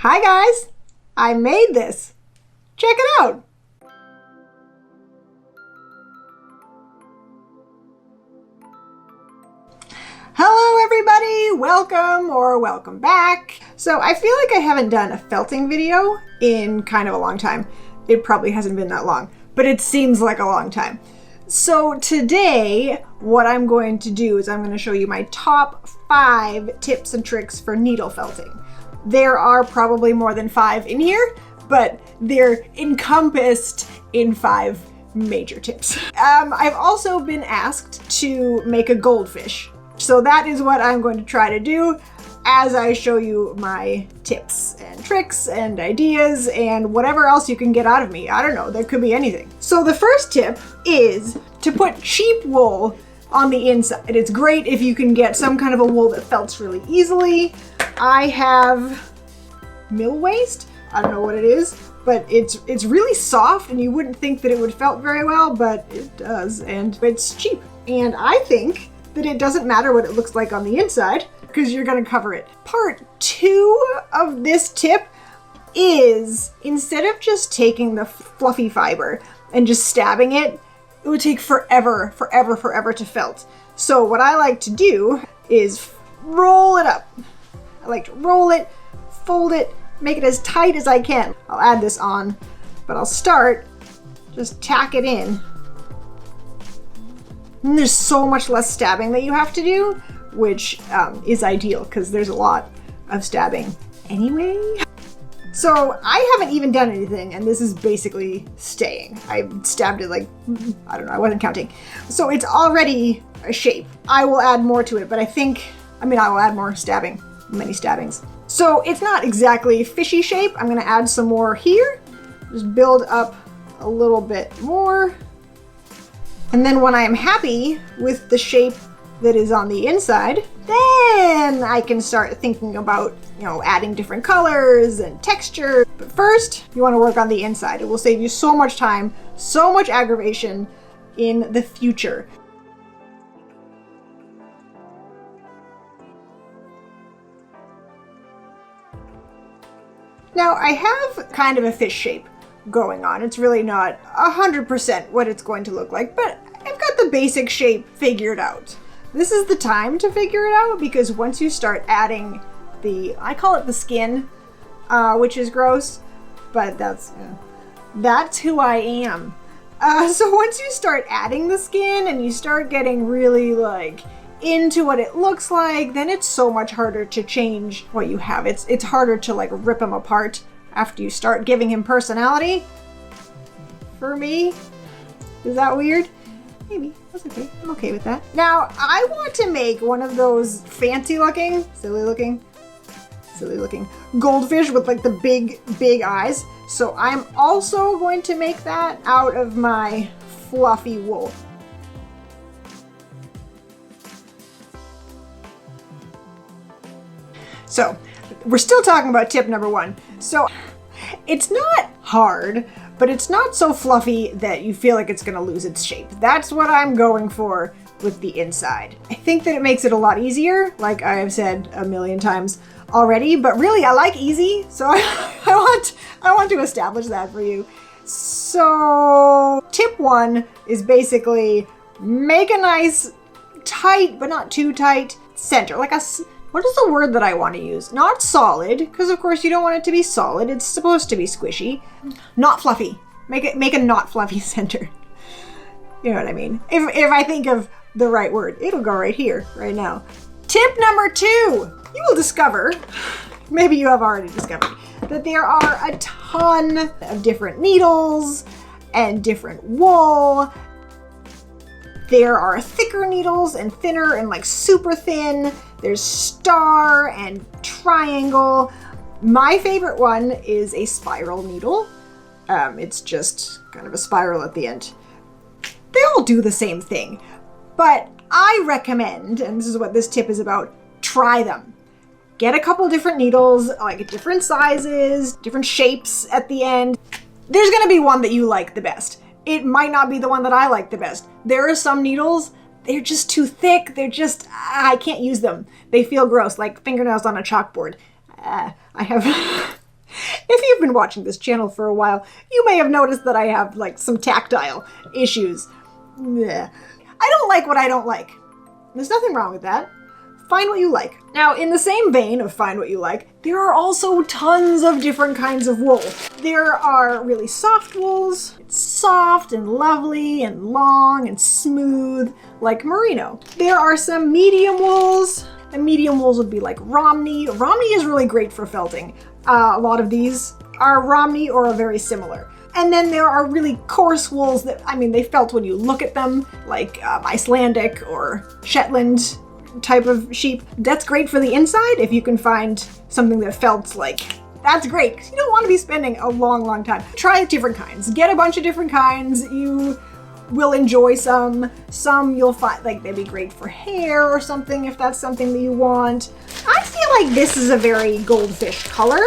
Hi guys, I made this. Check it out. Hello everybody, welcome back. So I feel like I haven't done a felting video in kind of a long time. It probably hasn't been that long, but it seems like a long time. So today, what I'm going to do is I'm going to show you my top 5 tips and tricks for needle felting. There are probably more than 5 in here, but they're encompassed in 5 major tips. I've also been asked to make a goldfish. So that is what I'm going to try to do as I show you my tips and tricks and ideas and whatever else you can get out of me. I don't know, there could be anything. So the first tip is to put cheap wool on the inside. It's great if you can get some kind of a wool that felts really easily. I have mill waste. I don't know what it is, but it's really soft and you wouldn't think that it would felt very well, but it does, and it's cheap. And I think that it doesn't matter what it looks like on the inside because you're gonna cover it. Part 2 of this tip is instead of just taking the fluffy fiber and just stabbing it, it would take forever to felt. So what I like to do is roll it up. I like to roll it, fold it, make it as tight as I can. I'll add this on, but I'll start, just tack it in. And there's so much less stabbing that you have to do, which is ideal because there's a lot of stabbing anyway. So I haven't even done anything, and this is basically staying. I stabbed it like, I don't know, I wasn't counting. So it's already a shape. I will add more to it, but I will add more stabbing, many stabbings. So it's not exactly fishy shape. I'm gonna add some more here. Just build up a little bit more. And then when I am happy with the shape that is on the inside, then I can start thinking about, adding different colors and texture. But first, you want to work on the inside. It will save you so much time, so much aggravation in the future. Now, I have kind of a fish shape going on. It's really not 100% what it's going to look like, but I've got the basic shape figured out. This is the time to figure it out because once you start adding I call it the skin, which is gross, but that's who I am. So once you start adding the skin and you start getting really into what it looks like, then it's so much harder to change what you have. It's harder to rip him apart after you start giving him personality. For me, is that weird? Maybe, that's okay, I'm okay with that. Now, I want to make one of those fancy looking, silly looking goldfish with the big eyes. So I'm also going to make that out of my fluffy wool. So we're still talking about tip number 1. So it's not hard, but it's not so fluffy that you feel like it's gonna lose its shape. That's what I'm going for with the inside. I think that it makes it a lot easier, like I have said a million times already, but really I like easy, so I want to establish that for you. So tip 1 is basically make a nice tight, but not too tight center, what is the word that I want to use? Not solid, because of course you don't want it to be solid. It's supposed to be squishy. Not fluffy. Make a not fluffy center. You know what I mean? If I think of the right word, it'll go right here, right now. Tip number 2. You will discover, maybe you have already discovered, that there are a ton of different needles and different wool. There are thicker needles and thinner and super thin. There's star and triangle. My favorite one is a spiral needle. It's just kind of a spiral at the end. They all do the same thing, but I recommend, and this is what this tip is about, try them. Get a couple different needles, different sizes, different shapes at the end. There's gonna be one that you like the best. It might not be the one that I like the best. There are some needles, they're just too thick. I can't use them. They feel gross, like fingernails on a chalkboard. I have If you've been watching this channel for a while, you may have noticed that I have like some tactile issues. Blech. I don't like what I don't like. There's nothing wrong with that. Find what you like. Now, in the same vein of find what you like, there are also tons of different kinds of wool. There are really soft wools. It's soft and lovely and long and smooth, like merino. There are some medium wools. The medium wools would be like Romney. Romney is really great for felting. A lot of these are Romney or are very similar. And then there are really coarse wools that, I mean, they felt when you look at them, like Icelandic or Shetland type of sheep. That's great for the inside if you can find something that felt like, that's great, because you don't want to be spending a long time. Try different kinds. Get a bunch of different kinds. You will enjoy some. Some you'll find like they'd be great for hair or something if that's something that you want. I feel like this is a very goldfish color.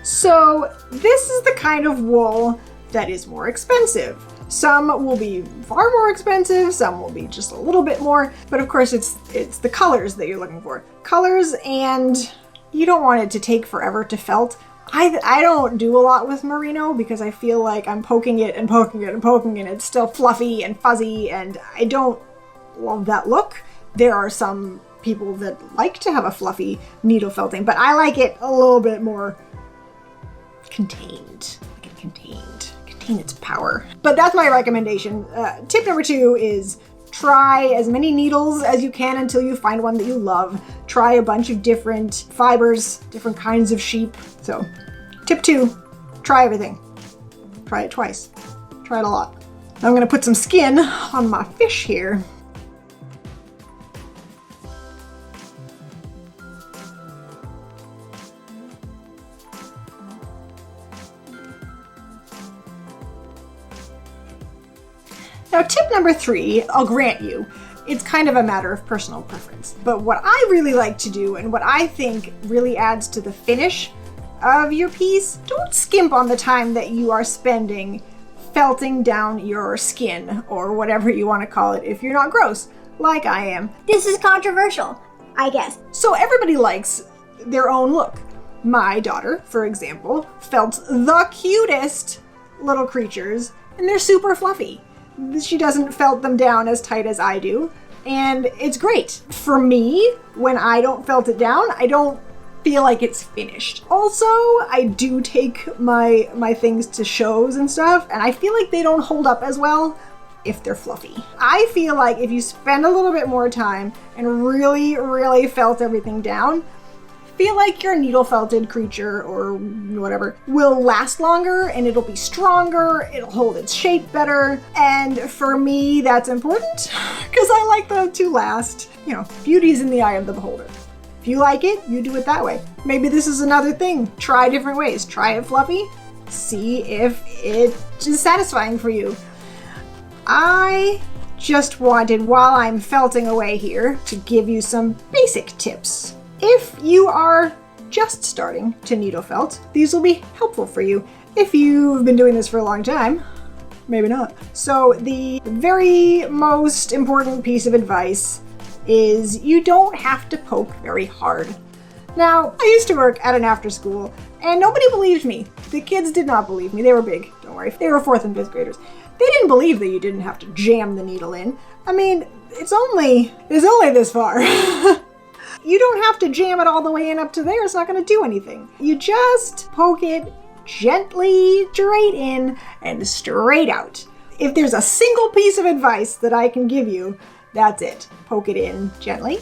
So this is the kind of wool that is more expensive. Some will be far more expensive, some will be just a little bit more, but of course it's the colors that you're looking for. Colors, and you don't want it to take forever to felt. I don't do a lot with merino because I feel like I'm poking it and poking it and poking it and it's still fluffy and fuzzy and I don't love that look. There are some people that like to have a fluffy needle felting, but I like it a little bit more contained. Like it contain its power. But that's my recommendation. Tip number 2 is try as many needles as you can until you find one that you love. Try a bunch of different fibers, different kinds of sheep. So tip 2, try everything. Try it twice. Try it a lot. I'm gonna put some skin on my fish here. Now, tip number 3, I'll grant you, it's kind of a matter of personal preference. But what I really like to do and what I think really adds to the finish of your piece, don't skimp on the time that you are spending felting down your skin or whatever you want to call it if you're not gross, like I am. This is controversial, I guess. So everybody likes their own look. My daughter, for example, felt the cutest little creatures and they're super fluffy. She doesn't felt them down as tight as I do, and it's great. For me, when I don't felt it down, I don't feel like it's finished. Also, I do take my things to shows and stuff, and I feel like they don't hold up as well if they're fluffy. I feel like if you spend a little bit more time and really felt everything down, feel like your needle felted creature or whatever will last longer and it'll be stronger, it'll hold its shape better. And for me, that's important because I like them to last. You know, beauty's in the eye of the beholder. If you like it, you do it that way. Maybe this is another thing. Try different ways. Try it fluffy. See if it is satisfying for you. I just wanted, while I'm felting away here, to give you some basic tips. If you are just starting to needle felt, these will be helpful for you. If you've been doing this for a long time, maybe not. So the very most important piece of advice is you don't have to poke very hard. Now, I used to work at an after school and nobody believed me. The kids did not believe me. They were big, don't worry. They were 4th and 5th graders. They didn't believe that you didn't have to jam the needle in. I mean, it's only this far. You don't have to jam it all the way in up to there. It's not going to do anything. You just poke it gently straight in and straight out. If there's a single piece of advice that I can give you, that's it. Poke it in gently,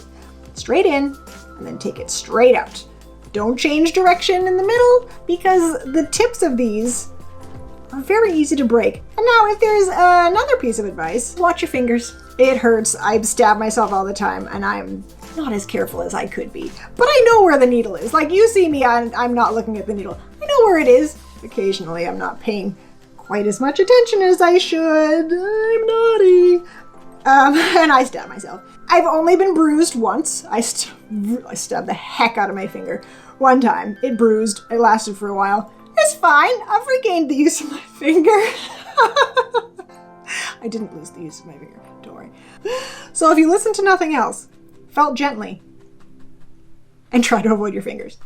straight in, and then take it straight out. Don't change direction in the middle because the tips of these are very easy to break. And now if there's another piece of advice, watch your fingers. It hurts. I stab myself all the time and I'm not as careful as I could be. But I know where the needle is. Like you see me, I'm not looking at the needle. I know where it is. Occasionally I'm not paying quite as much attention as I should. I'm naughty. And I stab myself. I've only been bruised once. I stabbed the heck out of my finger one time. It bruised. It lasted for a while. It's fine. I've regained the use of my finger. I didn't lose the use of my finger. Don't worry. So if you listen to nothing else, felt gently and try to avoid your fingers.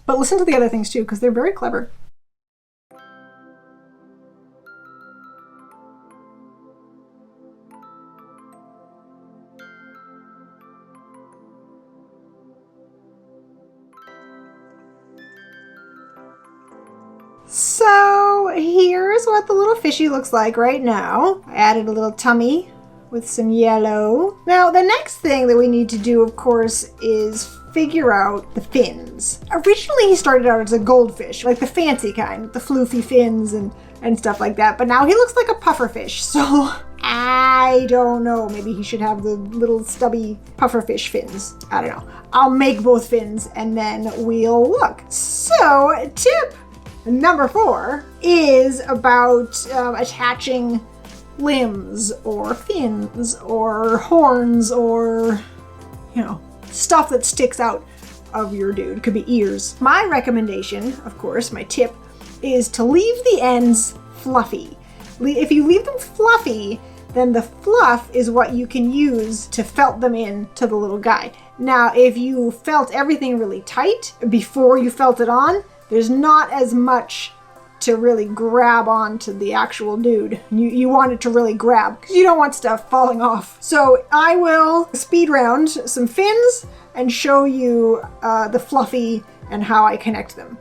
But listen to the other things too, because they're very clever. So here's what the little fishy looks like right now. I added a little tummy with some yellow. Now the next thing that we need to do, of course, is figure out the fins. Originally he started out as a goldfish, like the fancy kind with the floofy fins and stuff like that, but now he looks like a pufferfish, so I don't know, maybe he should have the little stubby pufferfish fins. I don't know. I'll make both fins and then we'll look. So tip number 4 is about attaching limbs or fins or horns or, you know, stuff that sticks out of your dude. Could be ears. My recommendation, of course, my tip, is to leave the ends fluffy. If you leave them fluffy, then the fluff is what you can use to felt them in to the little guy. Now, if you felt everything really tight before you felt it on, there's not as much to really grab onto the actual dude. You want it to really grab, because you don't want stuff falling off. So I will speed round some fins and show you the fluffy and how I connect them.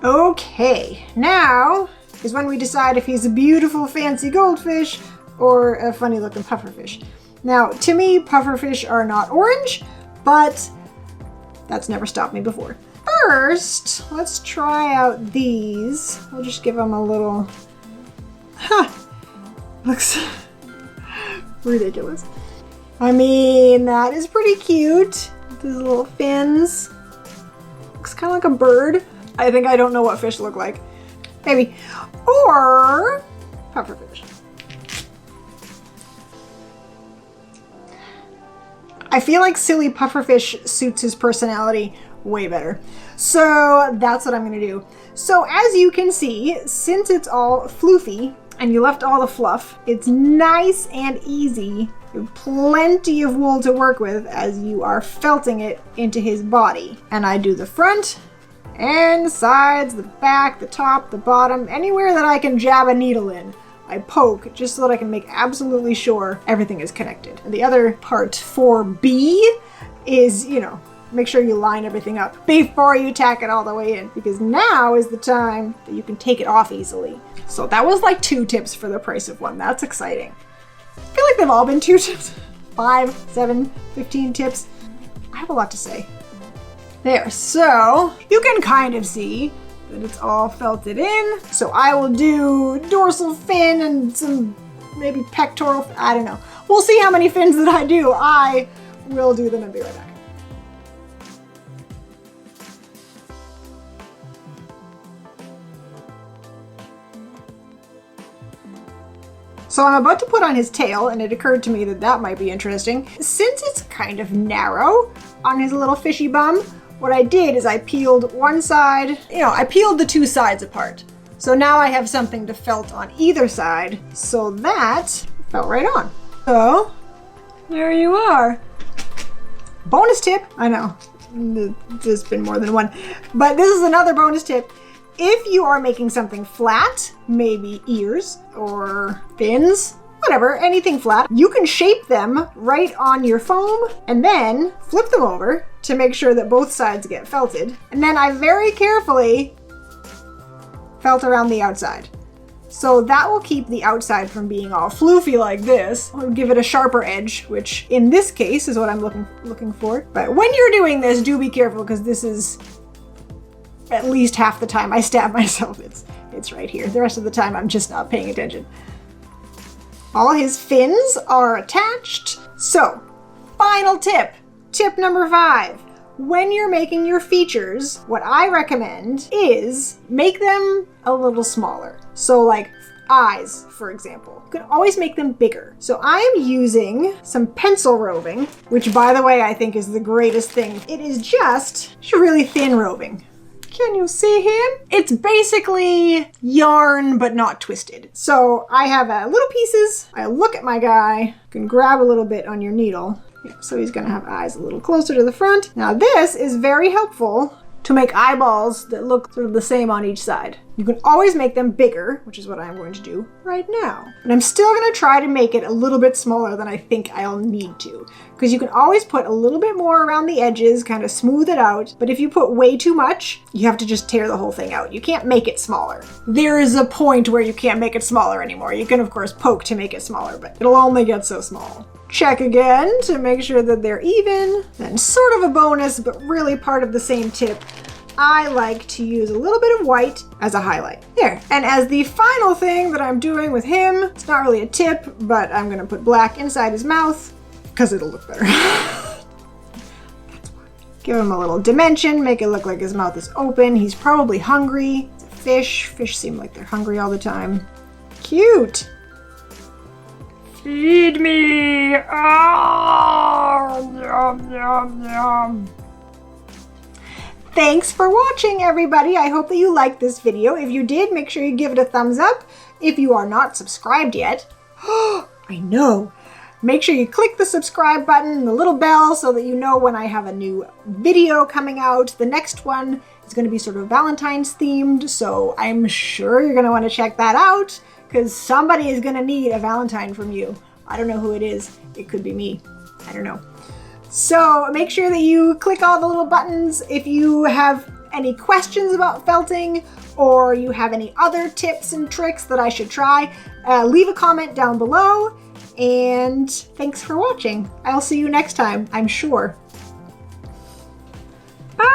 Okay, now is when we decide if he's a beautiful fancy goldfish or a funny looking pufferfish. Now, to me, pufferfish are not orange, but that's never stopped me before. First, let's try out these. We'll just give them a little, looks ridiculous. I mean, that is pretty cute. These little fins. Looks kind of like a bird. I think I don't know what fish look like. Maybe. Or pufferfish. I feel like silly pufferfish suits his personality way better. So that's what I'm gonna do. So as you can see, since it's all floofy and you left all the fluff, it's nice and easy. You have plenty of wool to work with as you are felting it into his body. And I do the front and the sides, the back, the top, the bottom, anywhere that I can jab a needle in. I poke just so that I can make absolutely sure everything is connected. And the other part 4B is, you know, make sure you line everything up before you tack it all the way in, because now is the time that you can take it off easily. So that was like 2 tips for the price of 1. That's exciting. I feel like they've all been 2 tips. 5, 7, 15 tips. I have a lot to say. There, so you can kind of see that it's all felted in. So I will do dorsal fin and some maybe pectoral, I don't know. We'll see how many fins that I do. I will do them and be right back. So I'm about to put on his tail, and it occurred to me that that might be interesting. Since it's kind of narrow on his little fishy bum, what I did is I peeled one side, I peeled the 2 sides apart. So now I have something to felt on either side, so that felt right on. So, there you are. Bonus tip, I know, there's been more than one, but this is another bonus tip. If you are making something flat, maybe ears or fins, whatever, anything flat, you can shape them right on your foam and then flip them over to make sure that both sides get felted. And then I very carefully felt around the outside. So that will keep the outside from being all floofy like this. I'll give it a sharper edge, which in this case is what I'm looking for. But when you're doing this, do be careful, because this is at least half the time I stab myself. It's right here. The rest of the time I'm just not paying attention. All his fins are attached. So, final tip. Tip number 5. When you're making your features, what I recommend is make them a little smaller. So like eyes, for example. You can always make them bigger. So I am using some pencil roving, which by the way I think is the greatest thing. It is just really thin roving. Can you see him? It's basically yarn, but not twisted. So I have little pieces. I look at my guy. You can grab a little bit on your needle. So he's gonna have eyes a little closer to the front. Now this is very helpful to make eyeballs that look sort of the same on each side. You can always make them bigger, which is what I'm going to do right now. And I'm still gonna try to make it a little bit smaller than I think I'll need to, because you can always put a little bit more around the edges, kind of smooth it out. But if you put way too much, you have to just tear the whole thing out. You can't make it smaller. There is a point where you can't make it smaller anymore. You can of course poke to make it smaller, but it'll only get so small. Check again to make sure that they're even. Then sort of a bonus, but really part of the same tip, I like to use a little bit of white as a highlight. There. And as the final thing that I'm doing with him, it's not really a tip, but I'm gonna put black inside his mouth because it'll look better. That's why. Give him a little dimension, make it look like his mouth is open. He's probably hungry. It's a fish. Fish seem like they're hungry all the time. Cute. Feed me! Oh, yum, yum, yum. Thanks for watching, everybody. I hope that you liked this video. If you did, make sure you give it a thumbs up. If you are not subscribed yet, I know. Make sure you click the subscribe button and the little bell so that you know when I have a new video coming out. The next one is going to be sort of Valentine's themed, so I'm sure you're going to want to check that out, because somebody is going to need a Valentine from you. I don't know who it is. It could be me. I don't know. So make sure that you click all the little buttons. If you have any questions about felting, or you have any other tips and tricks that I should try, leave a comment down below. And thanks for watching. I'll see you next time, I'm sure. Bye!